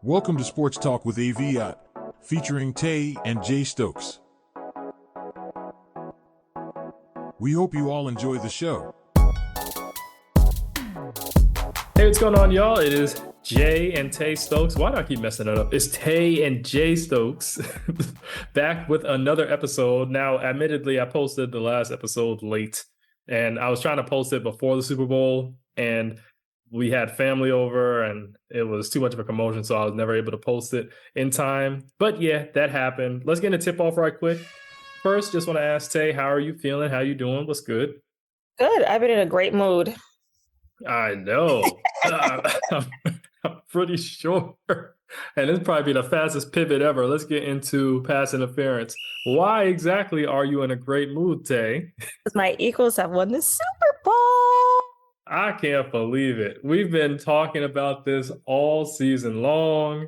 Welcome to Sports Talk with AVIOT, featuring Tay and Jay Stokes. We hope you all enjoy the show. Hey, what's going on, y'all? It is Jay and Tay Stokes. Why do I keep messing it up? It's Tay and Jay Stokes back with another episode. Now, admittedly, I posted the last episode late, and I was trying to post it before the Super Bowl, and we had family over, and it was too much of a commotion, so I was never able to post it in time. But yeah, that happened. Let's get into tip-off right quick. First, just want to ask Tay, how are you feeling? How you doing? What's good? Good. I've been in a great mood. I know. I'm pretty sure. And this probably be the fastest pivot ever. Let's get into pass interference. Why exactly are you in a great mood, Tay? Because my Eagles have won the Super Bowl. I can't believe it. We've been talking about this all season long.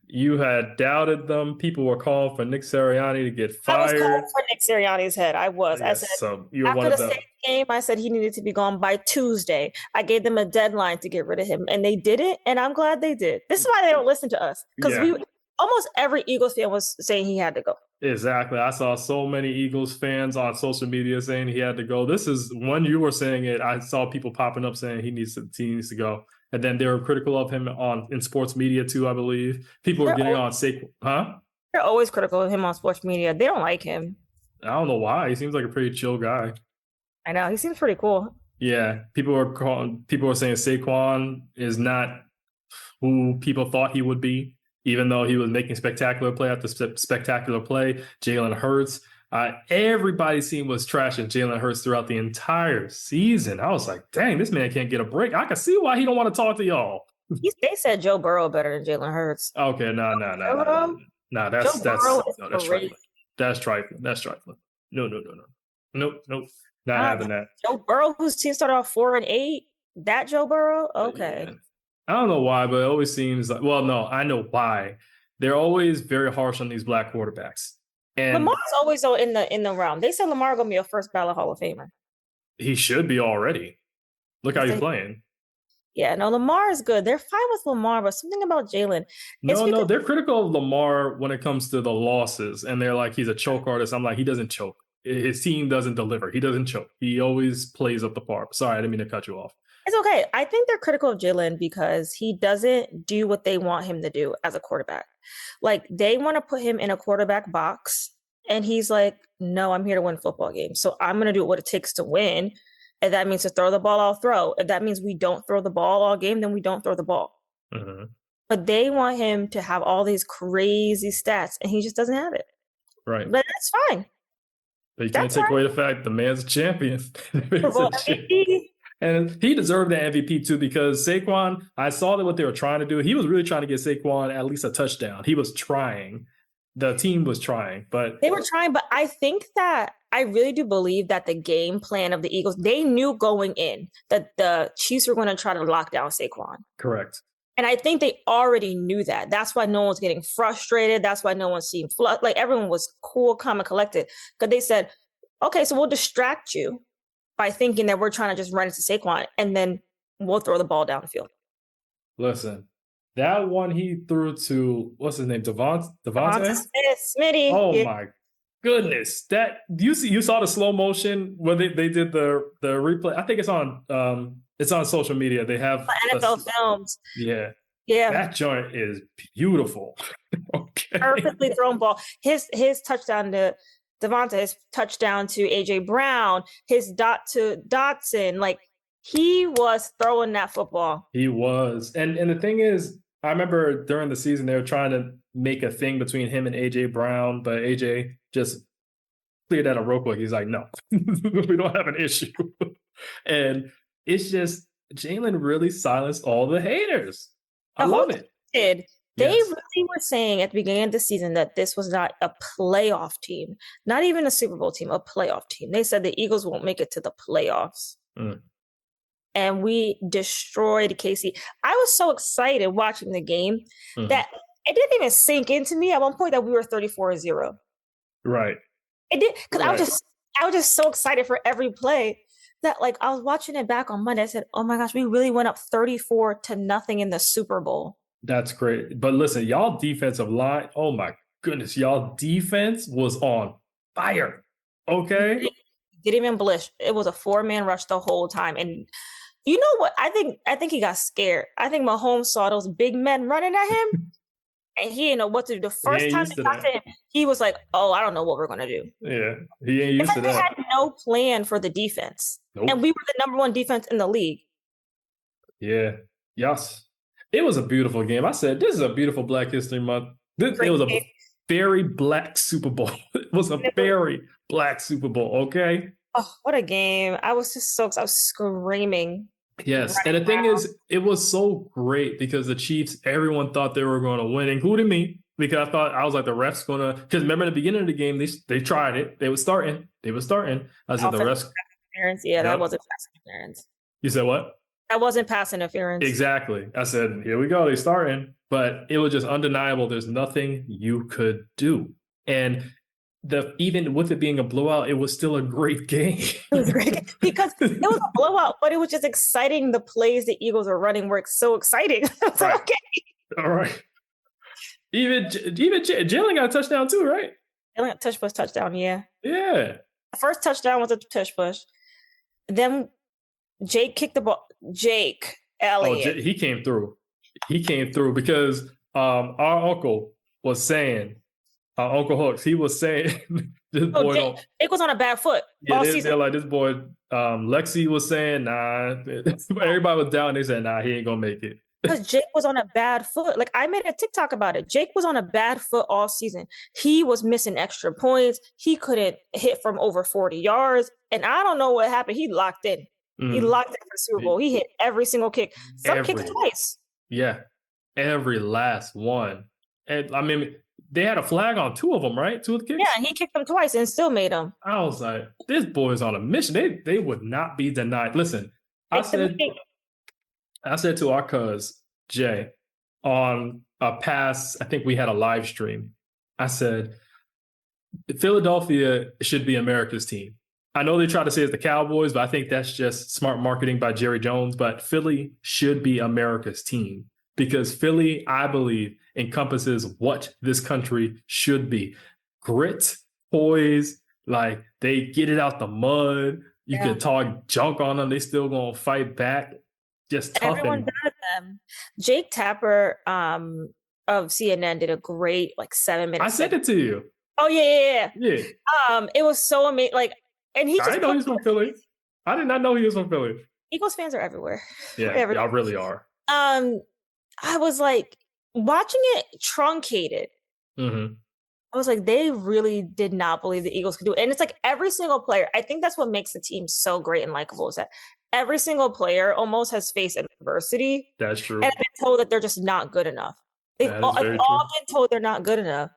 You had doubted them. People were calling for Nick Sirianni to get fired. I was calling for Nick Sirianni's head. I was. Yes, I said, so you're after one the of them. Saints game, I said he needed to be gone by Tuesday. I gave them a deadline to get rid of him, and they did it, and I'm glad they did. This is why they don't listen to us, because almost every Eagles fan was saying he had to go. Exactly. I saw so many Eagles fans on social media saying he had to go. This is when you were saying it, I saw people popping up saying he needs to go. And then they were critical of him in sports media too, I believe. People were getting on Saquon. Huh? They're always critical of him on sports media. They don't like him. I don't know why. He seems like a pretty chill guy. I know. He seems pretty cool. Yeah. People were saying Saquon is not who people thought he would be, even though he was making spectacular play after spectacular play. Jalen Hurts. Everybody was trashing Jalen Hurts throughout the entire season. I was like, dang, this man can't get a break. I can see why he don't want to talk to y'all. They said Joe Burrow better than Jalen Hurts. Okay, no. That's trifling. That's trifling. No. Nope. Not having that. Joe Burrow, whose team started off 4-8. That Joe Burrow? Okay. Yeah. I don't know why, but it always seems like, well, no, I know why. They're always very harsh on these black quarterbacks. And Lamar's always in the realm. They said Lamar gonna be a first ballot Hall of Famer. He should be already. Look how he's playing. Yeah, no, Lamar is good. They're fine with Lamar, but something about Jalen. No, they're critical of Lamar when it comes to the losses, and they're like, he's a choke artist. I'm like, he doesn't choke. His team doesn't deliver. He doesn't choke. He always plays up the par. Sorry, I didn't mean to cut you off. It's okay. I think they're critical of Jalen because he doesn't do what they want him to do as a quarterback. Like, they want to put him in a quarterback box, and he's like, no, I'm here to win football games. So I'm going to do what it takes to win. If that means to throw the ball, I'll throw. If that means we don't throw the ball all game, then we don't throw the ball. Mm-hmm. But they want him to have all these crazy stats, and he just doesn't have it. Right. But that's fine. But you can't take away the fact the man's a champion. And he deserved the MVP too, because Saquon, I saw that what they were trying to do. He was really trying to get Saquon at least a touchdown. He was trying. The team was trying, but they were trying. But I think that I really do believe that the game plan of the Eagles, they knew going in that the Chiefs were going to try to lock down Saquon. Correct. And I think they already knew that. That's why no one's getting frustrated. That's why no one's seeing like everyone was cool, calm, and collected, because they said, okay, so we'll distract you by thinking that we're trying to just run into Saquon, and then we'll throw the ball down the field. Listen, that one he threw to, what's his name, Devontae Smitty. Oh my goodness! That you saw the slow motion where they did the replay. I think it's on social media. They have NFL films. Yeah. That joint is beautiful. Okay. Perfectly thrown ball. His touchdown to Devonta, his touchdown to AJ Brown, his dot to Dotson, like he was throwing that football. He was. And the thing is, I remember during the season they were trying to make a thing between him and AJ Brown, but AJ just cleared that up real quick. He's like, no, we don't have an issue. And it's just Jalen really silenced all the haters. I love it. They really were saying at the beginning of the season that this was not a playoff team, not even a Super Bowl team, a playoff team. They said the Eagles won't make it to the playoffs. And we destroyed KC. I was so excited watching the game that it didn't even sink into me at one point that we were 34-0. Right. It did, because I was just so excited for every play that, like, I was watching it back on Monday. I said, oh my gosh, we really went up 34-0 in the Super Bowl. That's great. But listen, y'all defensive line, oh my goodness, y'all defense was on fire. Okay. Didn't even blish. It was a 4-man rush the whole time. And you know what? I think he got scared. I think Mahomes saw those big men running at him, and he didn't know what to do. The first time they got to him, he was like, "Oh, I don't know what we're gonna do." Yeah, he ain't used to that. They had no plan for the defense, and we were the #1 defense in the league. Yeah. Yes. It was a beautiful game. I said, this is a beautiful Black History Month. It was a very Black Super Bowl. It was a very Black Super Bowl, okay? Oh, what a game. I was just so excited. I was screaming. Yes. And the thing is, it was so great because the Chiefs, everyone thought they were going to win, including me, because I was like, the refs going to, because remember in the beginning of the game, they tried it. They were starting. I said, the refs. Yeah, that wasn't pass interference. You said what? That wasn't pass interference. Exactly. I said, here we go. They're starting. But it was just undeniable. There's nothing you could do. And even with it being a blowout, it was still a great game. It was a great game because it was a blowout, but it was just exciting. The plays the Eagles were running were so exciting. Right. Like, okay. All right. Even Jalen got a touchdown too, right? Jalen got a touchdown, yeah. Yeah. The first touchdown was a tush push. Then Jake kicked the ball. Jake Elliott. He came through. Because our uncle was saying, Uncle Hooks, he was saying, this boy Jake was on a bad foot all season. Like this boy, Lexi was saying, nah. Everybody was down. They said, nah, he ain't gonna make it. Because Jake was on a bad foot. Like, I made a TikTok about it. Jake was on a bad foot all season. He was missing extra points. He couldn't hit from over 40 yards. And I don't know what happened. He locked in. He locked in for Super Bowl. He hit every single kick. Some kicked twice. Yeah. Every last one. And I mean, they had a flag on 2 of them, right? 2 of the kicks? Yeah, he kicked them twice and still made them. I was like, this boy's on a mission. They would not be denied. Listen, I said to our cuz, Jay, on a pass, I think we had a live stream. I said, Philadelphia should be America's team. I know they try to say it's the Cowboys, but I think that's just smart marketing by Jerry Jones. But Philly should be America's team because Philly, I believe, encompasses what this country should be. Grit, poise, like they get it out the mud. You can talk junk on them. They still going to fight back. Just tough. Everyone does them. Jake Tapper of CNN did a great 7-minute. I sent it to you. Oh, yeah. It was so amazing. And he I didn't know he was from Philly. I did not know he was from Philly. Eagles fans are everywhere. Yeah, y'all really are. I was watching it truncated. Mm-hmm. I was like, they really did not believe the Eagles could do it. And it's every single player. I think that's what makes the team so great and likable is that every single player almost has faced adversity. That's true. And been told that they're just not good enough. They've all been told they're not good enough.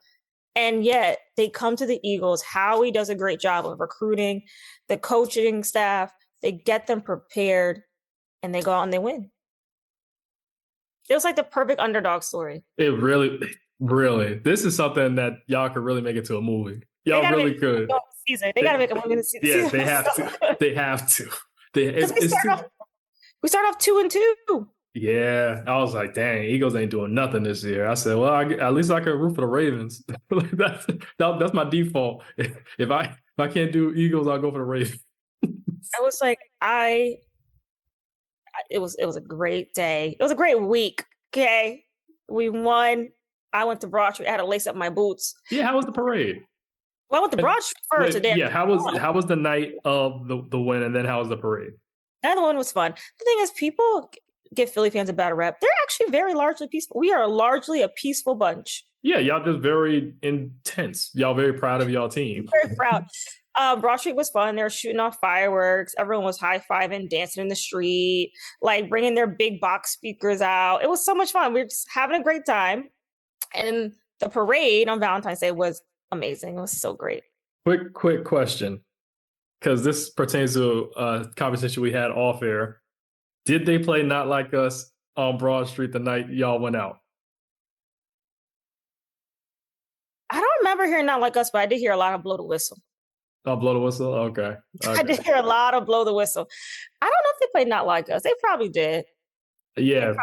And yet they come to the Eagles. Howie does a great job of recruiting the coaching staff. They get them prepared and they go out and they win. It was the perfect underdog story. It really. This is something that y'all could really make it to a movie. Y'all really could. They got to make a movie this season. Yeah, they have to. They have to. We start off 2-2. Yeah, I was like, dang, Eagles ain't doing nothing this year. I said, well, at least I can root for the Ravens. That's my default. If I can't do Eagles, I'll go for the Ravens. I was it was a great day. It was a great week. Okay, we won. I went to Broad Street. I had to lace up my boots. Yeah, how was the parade? Well, I went to Broad Street first. Today. Yeah, how was the night of the win, and then how was the parade? That one was fun. The thing is, people give Philly fans a bad rep. They're actually very largely peaceful. We are largely a peaceful bunch. Yeah, y'all just very intense. Y'all very proud of y'all team. Very proud. Broad Street was fun. They were shooting off fireworks. Everyone was high-fiving, dancing in the street, bringing their big box speakers out. It was so much fun. We were just having a great time. And the parade on Valentine's Day was amazing. It was so great. Quick question, because this pertains to a conversation we had off air. Did they play Not Like Us on Broad Street the night y'all went out? I don't remember hearing Not Like Us, but I did hear a lot of Blow the Whistle. Oh, Blow the Whistle? Okay. I did hear a lot of Blow the Whistle. I don't know if they played Not Like Us. They probably did. Yeah.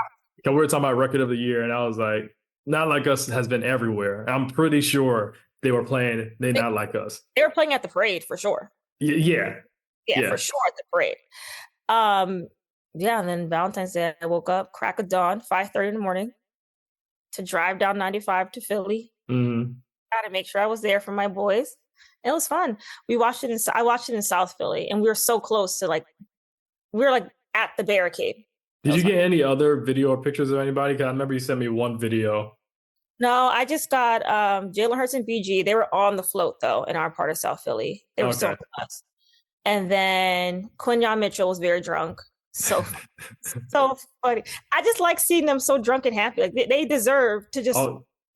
we were talking about record of the year, and I was like, Not Like Us has been everywhere. I'm pretty sure they were playing They Not Like Us. They were playing at the parade for sure. Yeah, for sure at the parade. Yeah, and then Valentine's Day, I woke up, crack of dawn, 5:30 in the morning, to drive down 95 to Philly. Mm-hmm. Got to make sure I was there for my boys. It was fun. I watched it in South Philly, and we were so close to we were like at the barricade. Did you get any other video or pictures of anybody? Because I remember you sent me one video. No, I just got Jalen Hurts and BG. They were on the float though in our part of South Philly. They were so close. And then Quinyon Mitchell was very drunk. So so funny. I just like seeing them so drunk and happy. Like they deserve to just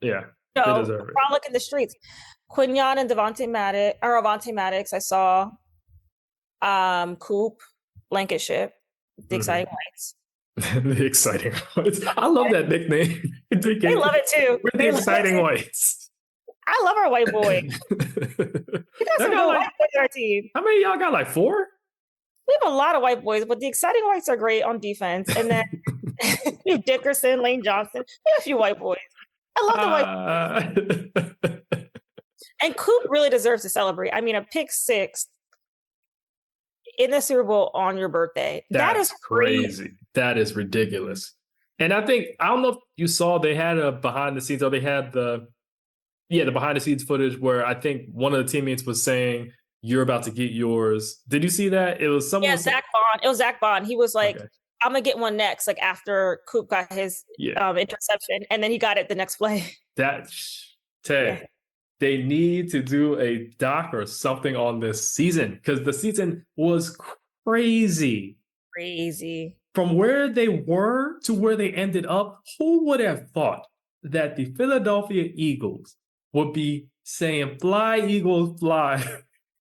they deserve frolic in the streets. Quinyon and Avante Maddox. I saw Coop, Blankenship, the Exciting Whites. The Exciting Whites. I love that nickname. They love it too. We're the Exciting Whites. I love our white boy. We got some good white boys on our team. How many of y'all got? Like 4? We have a lot of white boys, but the Exciting Whites are great on defense. And then Dickerson, Lane Johnson. We have a few white boys. I love the white boys. And Coop really deserves to celebrate. I mean, a pick 6 in the Super Bowl on your birthday. That is crazy. That is ridiculous. And I don't know if you saw, they had a behind the scenes, or they had the behind the scenes footage where I think one of the teammates was saying, "You're about to get yours." Did you see that? It was someone. Yeah, Zach Bond. It was Zach Bond. He was like, "I'm gonna get one next." Like after Coop got his interception, and then he got it the next play. They need to do a doc or something on this season, because the season was crazy. Crazy. From where they were to where they ended up, who would have thought that the Philadelphia Eagles would be saying "Fly, Eagles, fly"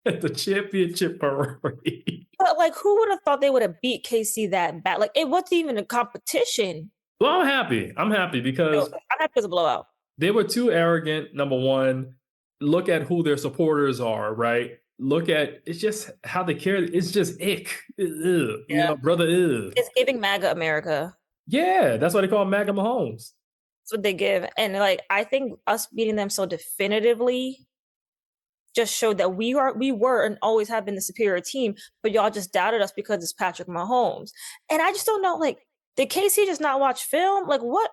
at the championship parade? But like, who would have thought they would have beat KC that bad? Like, it wasn't even a competition. Well, I'm happy. I'm happy because it's a blowout. They were too arrogant, number one. Look at who their supporters are, right? Look at, it's just how they care. It's just ick. You know, brother. It's giving MAGA America. Yeah, that's why they call it MAGA Mahomes. That's what they give. And like, I think us beating them so definitively just showed that we were and always have been the superior team, but y'all just doubted us because it's Patrick Mahomes. And I just don't know, like, did KC just not watch film? Like, what?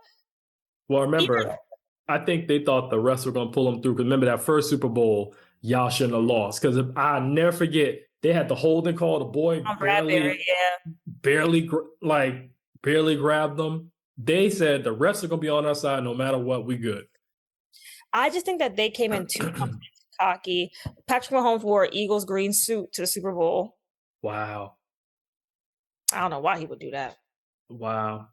Well, remember, I think they thought the refs were going to pull them through. Because remember that first Super Bowl, y'all shouldn't have lost. Because I'll never forget, they had the holding call. The boy barely grabbed them. They said the refs are going to be on our side no matter what. We good. I just think that they came in too cocky. Patrick Mahomes wore an Eagles green suit to the Super Bowl. Wow. I don't know why he would do that. Wow.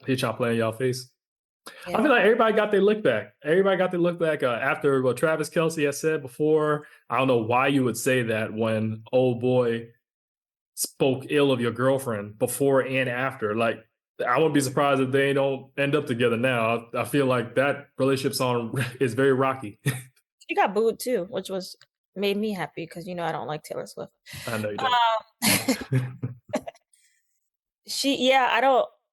He trying to play in y'all face. Yeah. I feel like everybody got their look back. After what Travis Kelce has said before. I don't know why you would say that when old boy spoke ill of your girlfriend before and after. Like, I wouldn't be surprised if they don't end up together now. I feel like that relationship is very rocky. She got booed too, which made me happy because I don't like Taylor Swift. I know you don't.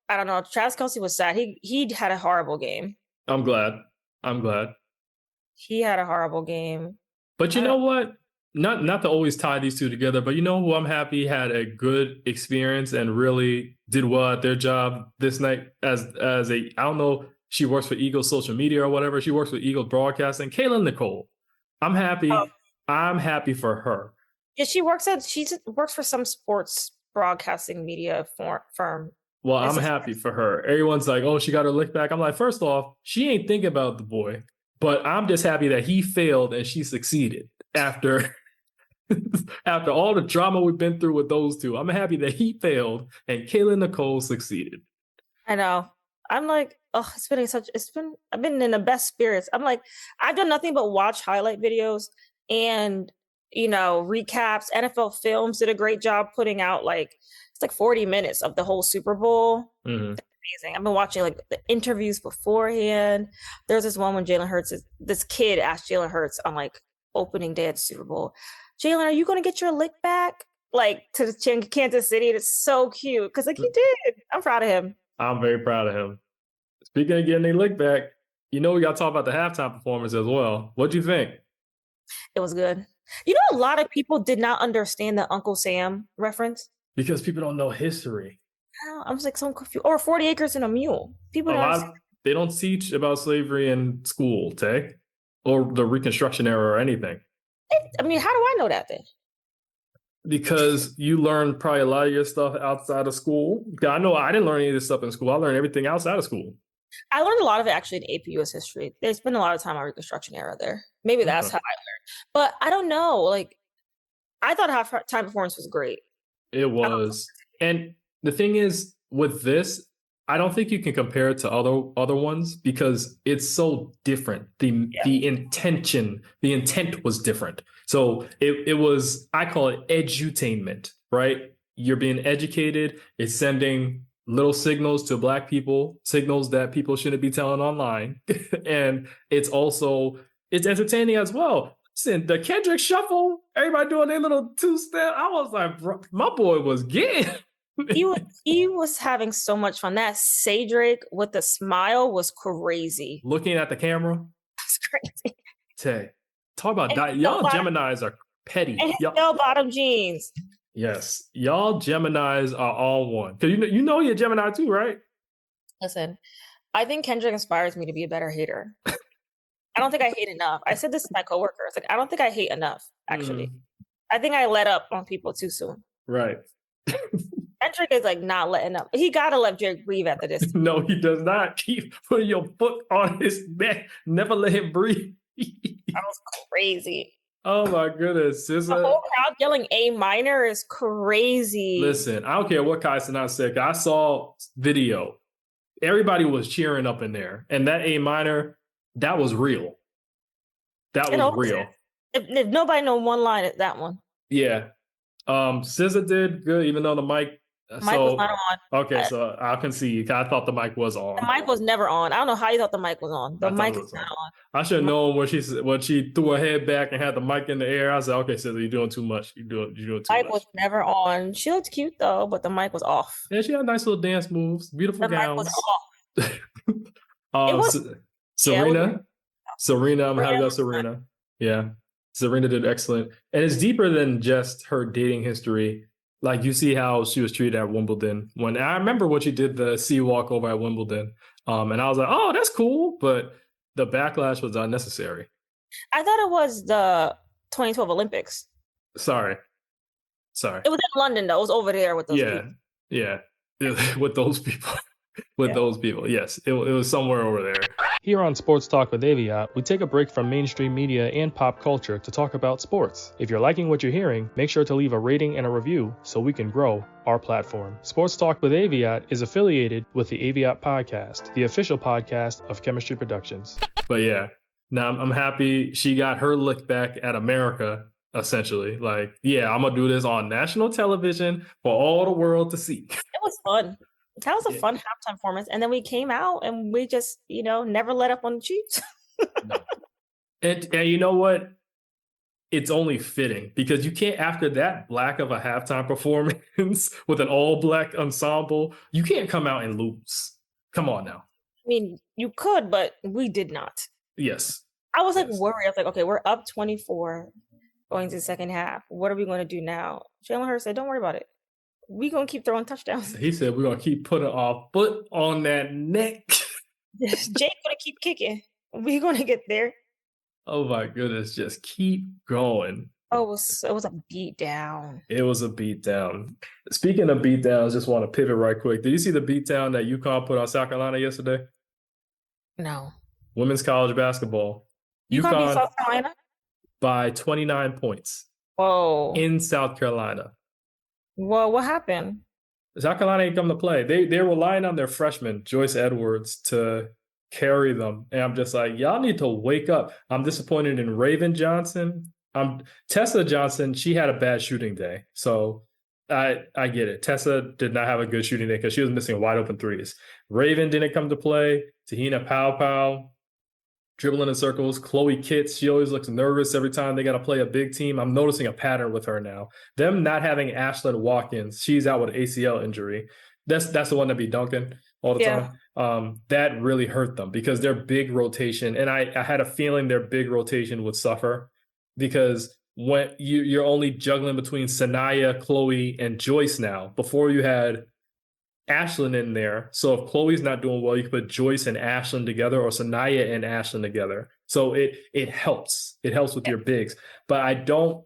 I don't know. Travis Kelce was sad. He had a horrible game. I'm glad. He had a horrible game. But you know what? Not to always tie these two together, but you know who I'm happy had a good experience and really did well at their job this night as I don't know, she works for Eagles social media or whatever. She works with Eagles broadcasting. Kayla Nicole. I'm happy. I'm happy for her. Yeah, she works for some sports broadcasting media firm. Well, I'm happy for her. Everyone's like, "Oh, she got her lick back." I'm like, first off, she ain't thinking about the boy, but I'm just happy that he failed and she succeeded after all the drama we've been through with those two. I'm happy that he failed and Kayla Nicole succeeded. I know. I'm like, I've been in the best spirits. I'm like, I've done nothing but watch highlight videos and, recaps. NFL Films did a great job putting out it's like 40 minutes of the whole Super Bowl. Mm-hmm. Amazing. I've been watching the interviews beforehand. There's this one when this kid asked Jalen Hurts on opening day at the Super Bowl, "Jalen, are you going to get your lick back?" To Kansas City. And it's so cute because he did. I'm proud of him. I'm very proud of him. Speaking of getting their lick back, we got to talk about the halftime performance as well. What'd you think? It was good. A lot of people did not understand the Uncle Sam reference. Because people don't know history. I was like, so confused. Or 40 Acres and a Mule. People they don't teach about slavery in school, Tay, or the Reconstruction era or anything. I mean, how do I know that then? Because you learn probably a lot of your stuff outside of school. I know I didn't learn any of this stuff in school. I learned everything outside of schole. I learned a lot of it actually in AP US history. They spent a lot of time on Reconstruction era there. Maybe that's how I learned. But I don't know. Like, I thought halftime performance was great. It was. And the thing is, with this, I don't think you can compare it to other ones because it's so different. The intent was different. So it was, I call it edutainment, right? You're being educated. It's sending little signals to Black people, signals that people shouldn't be telling online. And it's entertaining as well. Listen, the Kendrick shuffle, everybody doing their little two-step. I was like, bro, my boy was getting. he was having so much fun. That Cedric with the smile was crazy. Looking at the camera. That's crazy. Tay, talk about that. Y'all Geminis are petty. And bell-bottom jeans. Yes. Y'all Geminis are all one. Because you know you're Gemini too, right? Listen, I think Kendrick inspires me to be a better hater. I don't think I hate enough. I said this to my coworkers. Like, I don't think I hate enough, actually. I think I let up on people too soon. Right. Kendrick is like not letting up. He gotta let Drake breathe after this. No, he does not. Keep putting your foot on his neck. Never let him breathe. That was crazy. Oh my goodness. The whole crowd yelling A minor is crazy. Listen, I don't care what Kai Cenat said. I saw video. Everybody was cheering up in there. And that A minor, that was real. That was real. If nobody know one line, it's that one. Yeah. SZA did good, even though the mic was not on. Okay, so I can see. I thought the mic was on. The mic was never on. I don't know how you thought the mic was on. The mic was not on. I should have known when she threw her head back and had the mic in the air. I said, "Okay, SZA, you're doing too much. You're doing too much." Mic was never on. She looked cute though, but the mic was off. Yeah, she had nice little dance moves, beautiful gowns. Mic was off. Serena. I'm happy about Serena. Yeah. Serena did excellent. And it's deeper than just her dating history. Like, you see how she was treated at Wimbledon. I remember when she did the sea walk over at Wimbledon. And I was like, oh, that's cool. But the backlash was unnecessary. I thought it was the 2012 Olympics. Sorry. It was in London, though. It was over there with those people. Yeah. With those people. Those people, yes. It was somewhere over there. Here on Sports Talk with AVIOT, we take a break from mainstream media and pop culture to talk about sports. If you're liking what you're hearing, make sure to leave a rating and a review so we can grow our platform. Sports Talk with AVIOT is affiliated with the AVIOT podcast, the official podcast of Chemistry Productions. But yeah, now I'm happy she got her look back at America, essentially. Like, yeah, I'm going to do this on national television for all the world to see. It was fun. That was a fun halftime performance. And then we came out and we just, never let up on the Chiefs. No. And you know what? It's only fitting because you can't, after that black of a halftime performance with an all black ensemble, you can't come out and lose. Come on now. I mean, you could, but we did not. Yes. I was worried. I was like, okay, we're up 24 going to the second half. What are we going to do now? Jalen Hurts said, don't worry about it. We're going to keep throwing touchdowns. He said, we're going to keep putting our foot on that neck. Jake going to keep kicking. We're going to get there. Oh, my goodness. Just keep going. Oh, it was a beat down. It was a beat down. Speaking of beat downs, just want to pivot right quick. Did you see the beat down that UConn put on South Carolina yesterday? No. Women's college basketball. UConn beat South Carolina? By 29 points. Whoa. In South Carolina. Well, what happened? South Carolina ain't come to play. They're relying on their freshman, Joyce Edwards, to carry them. And I'm just like, y'all need to wake up. I'm disappointed in Raven Johnson. Tessa Johnson, she had a bad shooting day. So I get it. Tessa did not have a good shooting day because she was missing wide open threes. Raven didn't come to play. Tahina Pow dribbling in circles. Chloe Kitts, she always looks nervous every time they got to play a big team. I'm noticing a pattern with her now. Them not having Ashlyn Watkins, she's out with ACL injury. That's the one that be dunking all the time. That really hurt them because their big rotation, and I had a feeling their big rotation would suffer because when you're only juggling between Sanaya, Chloe, and Joyce now. Before you had Ashlyn in there. So if Chloe's not doing well, you can put Joyce and Ashlyn together or Sanaya and Ashlyn together. So it helps. It helps with your bigs. But I don't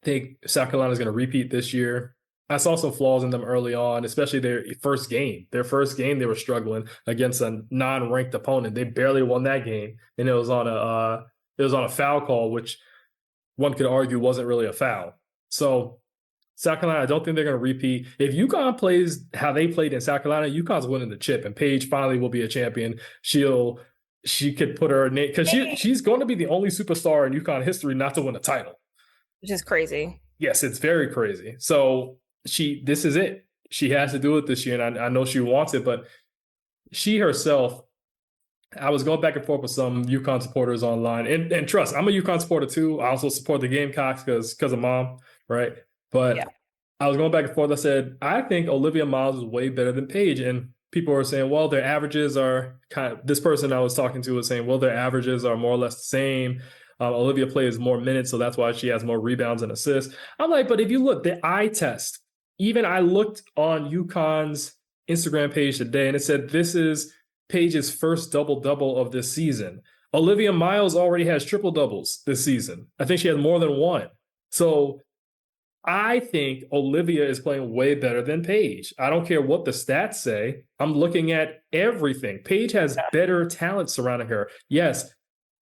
think South Carolina is going to repeat this year. I saw some flaws in them early on, especially their first game. Their first game, they were struggling against a non-ranked opponent. They barely won that game, and it was on a foul call, which one could argue wasn't really a foul. So South Carolina, I don't think they're going to repeat. If UConn plays how they played in South Carolina, UConn's winning the chip, and Paige finally will be a champion. She could put her name because she's going to be the only superstar in UConn history not to win a title, which is crazy. Yes, it's very crazy. So this is it. She has to do it this year, and I know she wants it, but she herself. I was going back and forth with some UConn supporters online, and trust, I'm a UConn supporter too. I also support the Gamecocks because of mom, right? But I was going back and forth. I said, I think Olivia Miles is way better than Paige. And people were saying, well, their averages are this person I was talking to was saying, well, their averages are more or less the same. Olivia plays more minutes, so that's why she has more rebounds and assists. I'm like, but if you look, the eye test, even I looked on UConn's Instagram page today, and it said this is Paige's first double-double of this season. Olivia Miles already has triple-doubles this season. I think she has more than one. So I think Olivia is playing way better than Paige. I don't care what the stats say. I'm looking at everything. Paige has better talent surrounding her. Yes,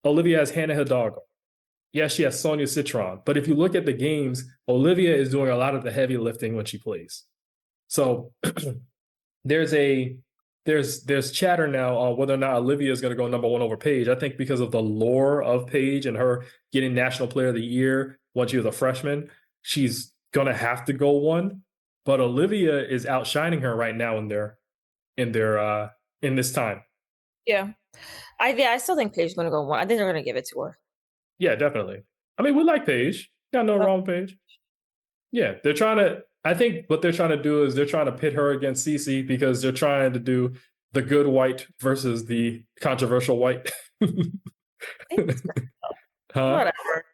Olivia has Hannah Hidalgo. Yes, she has Sonia Citron. But if you look at the games, Olivia is doing a lot of the heavy lifting when she plays. So there's chatter now on whether or not Olivia is going to go number one over Paige. I think because of the lore of Paige and her getting National Player of the Year when she was a freshman, she's going to have to go one. But Olivia is outshining her right now in this time. Yeah. I still think Paige is going to go one. I think they're going to give it to her. Yeah, definitely. I mean, we like Paige. Got no wrong with Paige. Yeah, I think what they're trying to do is they're trying to pit her against Cece because they're trying to do the good white versus the controversial white. Whatever.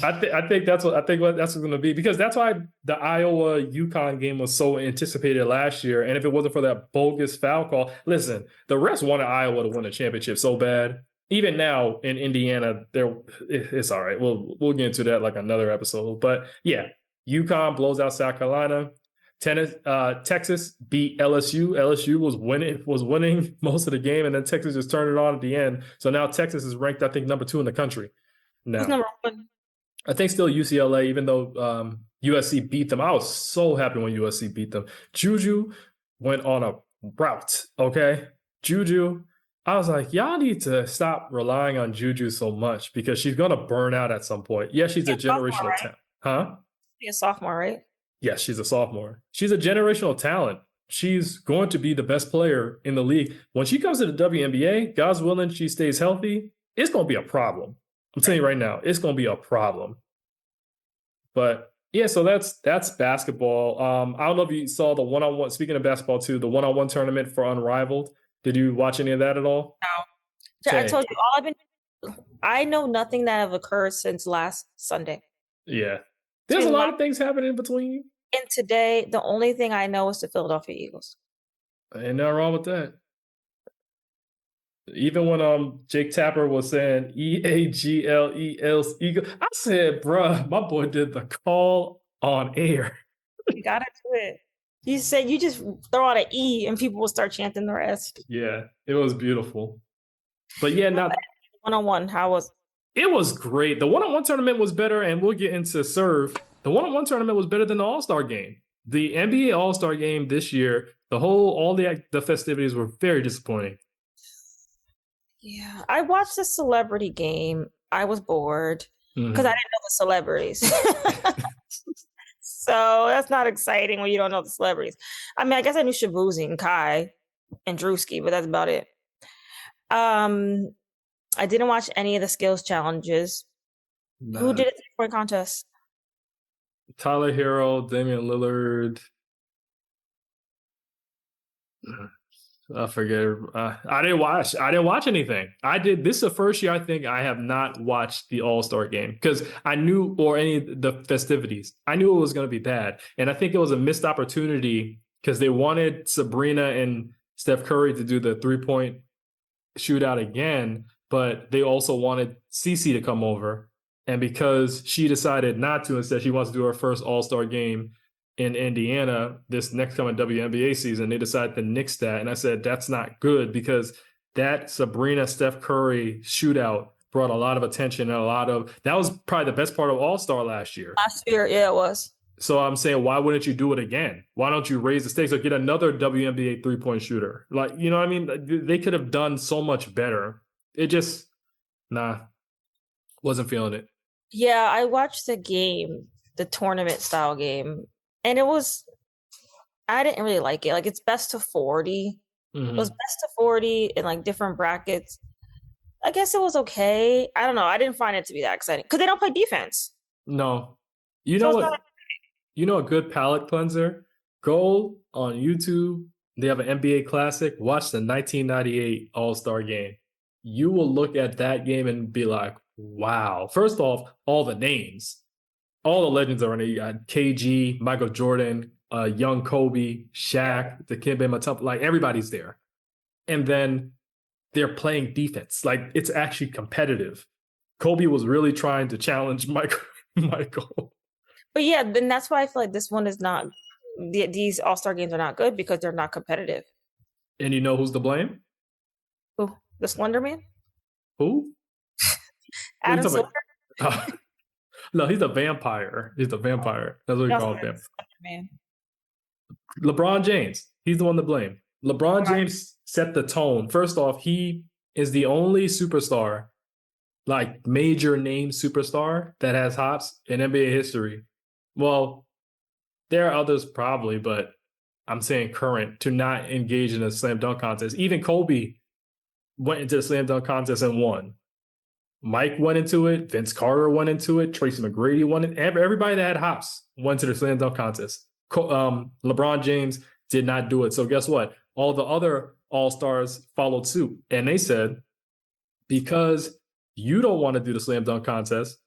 I think that's what that's going to be, because that's why the Iowa UConn game was so anticipated last year. And if it wasn't for that bogus foul call, listen, the refs wanted Iowa to win the championship so bad. Even now in Indiana, it's all right. We'll get into that like another episode. But yeah, UConn blows out South Carolina. Texas beat LSU. LSU was winning most of the game, and then Texas just turned it on at the end. So now Texas is ranked, I think, number 2 in the country. Now, who's number 1? I think still UCLA, even though USC beat them. I was so happy when USC beat them. Juju went on a route, okay? Juju, I was like, y'all need to stop relying on Juju so much because she's going to burn out at some point. Yeah, she's a generational talent. Huh? She's a sophomore, right? Yes, she's a sophomore. She's a generational talent. She's going to be the best player in the league. When she comes to the WNBA, God's willing, she stays healthy, it's going to be a problem. I'm telling you right now, it's going to be a problem. But yeah, so that's basketball. I don't know if you saw the one-on-one, speaking of basketball too, the one-on-one tournament for Unrivaled. Did you watch any of that at all? No. I told you, I know nothing that have occurred since last Sunday. Yeah. There's a lot of things happening in between. And today, the only thing I know is the Philadelphia Eagles. Ain't nothing wrong with that. Even when Jake Tapper was saying EAGLES Eagle, I said, bruh, my boy did the call on air. You gotta do it. You said you just throw out an E and people will start chanting the rest. Yeah, it was beautiful. But yeah, now one-on-one, how was it? Was great. The one-on-one tournament was better, and we'll get into serve. The one-on-one tournament was better than the All-Star game. The NBA All-Star game this year, all the festivities were very disappointing. Yeah, I watched the celebrity game. I was bored because I didn't know the celebrities. So that's not exciting when you don't know the celebrities. I mean, I guess I knew Shabuzi and Kai and Drewski, but that's about it. I didn't watch any of the skills challenges. Nah. Who did it for a contest? Tyler Hero, Damian Lillard. I forget. I didn't watch anything. I did. This is the first year I think I have not watched the All-Star game because I knew, or any of the festivities. I knew it was going to be bad, and I think it was a missed opportunity because they wanted Sabrina and Steph Curry to do the 3-point shootout again, but they also wanted Cece to come over, and because she decided not to, instead she wants to do her first All-Star game in Indiana this next coming WNBA season, they decided to nix that. And I said, that's not good because that Sabrina Steph Curry shootout brought a lot of attention and that was probably the best part of All-Star last year. Last year, yeah, it was. So I'm saying, why wouldn't you do it again? Why don't you raise the stakes or get another WNBA 3-point shooter? Like, you know what I mean? They could have done so much better. It just, wasn't feeling it. Yeah, I watched the game, the tournament style game, and I didn't really like it. Like, it's best of 40. Mm-hmm. It was best of 40 in like different brackets. I guess it was okay. I don't know. I didn't find it to be that exciting because they don't play defense. No. You know what? You know a good palate cleanser? Go on YouTube. They have an NBA Classic. Watch the 1998 All-Star game. You will look at that game and be like, wow. First off, all the names. All the legends are in it. You got KG, Michael Jordan, young Kobe, Shaq, Dikembe Mutombo. Like, everybody's there. And then they're playing defense. Like, it's actually competitive. Kobe was really trying to challenge Michael. But yeah, then that's why I feel like this one is not, these All-Star games are not good because they're not competitive. And you know who's to blame? Who? The Slender Man? Who? Adam Silver? No, he's a vampire. He's a vampire. That's what we call him. Man. LeBron James. He's the one to blame. LeBron James set the tone. First off, he is the only superstar, like major name superstar, that has hops in NBA history. Well, there are others probably, but I'm saying current, to not engage in a slam dunk contest. Even Kobe went into the slam dunk contest and won. Mike went into it. Vince Carter went into it. Tracy McGrady won it. Everybody that had hops went to the slam dunk contest. LeBron James did not do it. So guess what? All the other All-Stars followed suit. And they said, because you don't want to do the slam dunk contest,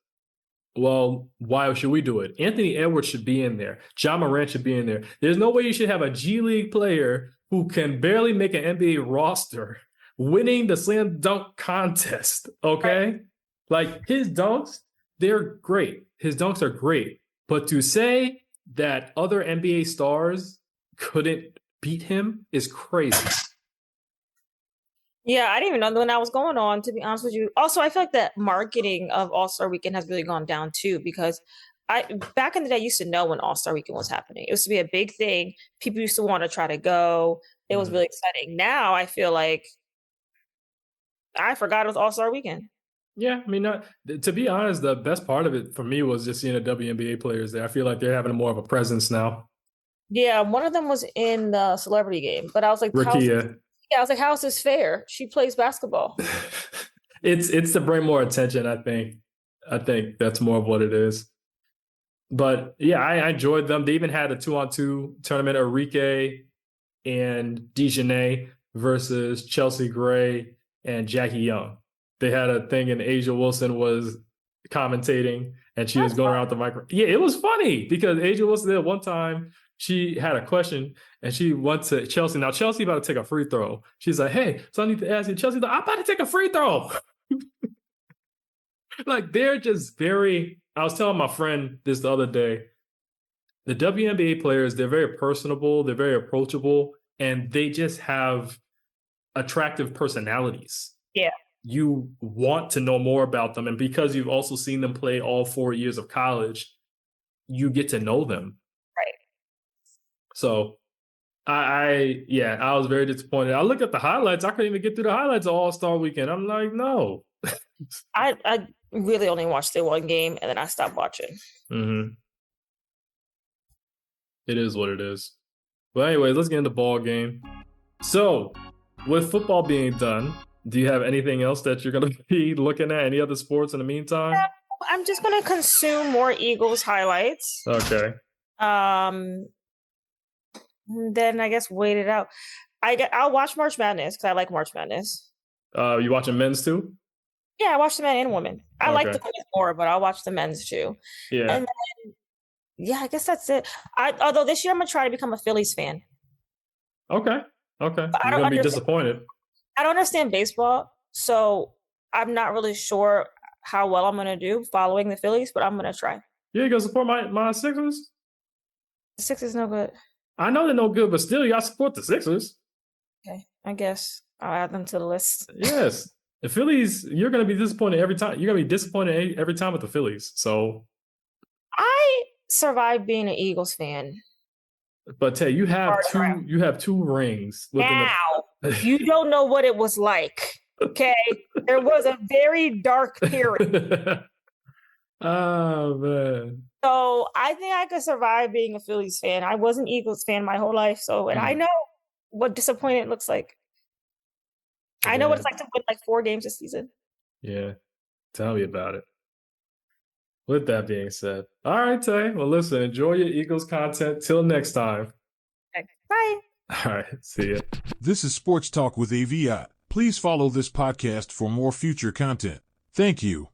well, why should we do it? Anthony Edwards should be in there. Ja Morant should be in there. There's no way you should have a G League player who can barely make an NBA roster winning the slam dunk contest, okay? Like, his dunks, they're great. His dunks are great. But to say that other NBA stars couldn't beat him is crazy. Yeah, I didn't even know when that was going on, to be honest with you. Also, I feel like the marketing of All-Star Weekend has really gone down too, because back in the day, I used to know when All-Star Weekend was happening. It used to be a big thing. People used to want to try to go. It was really exciting. Now I feel like I forgot it was All-Star Weekend. Yeah, I mean, to be honest, the best part of it for me was just seeing the WNBA players there. I feel like they're having more of a presence now. Yeah, one of them was in the celebrity game, but I was like, Rakia. I was like, how is this fair? She plays basketball. It's to bring more attention, I think. I think that's more of what it is. But yeah, I enjoyed them. They even had a 2-on-2 tournament, Enrique and Dejanay versus Chelsea Gray and Jackie Young. They had a thing, and Asia Wilson was commentating, and she was going around the microphone. Yeah, it was funny because Asia Wilson did one time. She had a question, and she went to Chelsea. Now, Chelsea about to take a free throw. She's like, hey, so I need to ask you. Chelsea's like, I'm about to take a free throw. Like, they're just very... I was telling my friend this the other day, the WNBA players, they're very personable, they're very approachable, and they just have attractive personalities. Yeah. You want to know more about them. And because you've also seen them play all 4 years of college, you get to know them. Right. So I was very disappointed. I looked at the highlights. I couldn't even get through the highlights of All-Star Weekend. I'm like, no. I really only watched the one game, and then I stopped watching. Mm-hmm. It is what it is. But anyway, let's get into the ball game. So, with football being done, do you have anything else that you're going to be looking at? Any other sports in the meantime? I'm just going to consume more Eagles highlights. Okay. Then I guess wait it out. I'll watch March Madness because I like March Madness. You watching men's too? Yeah, I watch the men and women. I like the Okay. women more, but I'll watch the men's too. Yeah. And then, yeah, I guess that's it. Although this year I'm gonna try to become a Phillies fan. Okay. Okay. But I You're don't gonna be understand. disappointed. I don't understand baseball, so I'm not really sure how well I'm gonna do following the Phillies, but I'm gonna try. Yeah, you gonna support my Sixers? The Sixers no good. I know they're no good, but still, you gotta support the Sixers. Okay, I guess I'll add them to the list. Yes. The Phillies, you're gonna be disappointed every time. You're gonna be disappointed every time with the Phillies. So, I survived being an Eagles fan. but Tay, you have Hard two. round. You have two rings within Now, you don't know what it was like. Okay, there was a very dark period. Oh man. So I think I could survive being a Phillies fan. I was an Eagles fan my whole life, so and I know what disappointment looks like. I know what it's like to win like 4 games this season. Yeah. Tell me about it. With that being said, all right, Tay. Well, listen, enjoy your Eagles content. Till next time. Okay. Bye. All right. See ya. This is Sports Talk with AVIOT. Please follow this podcast for more future content. Thank you.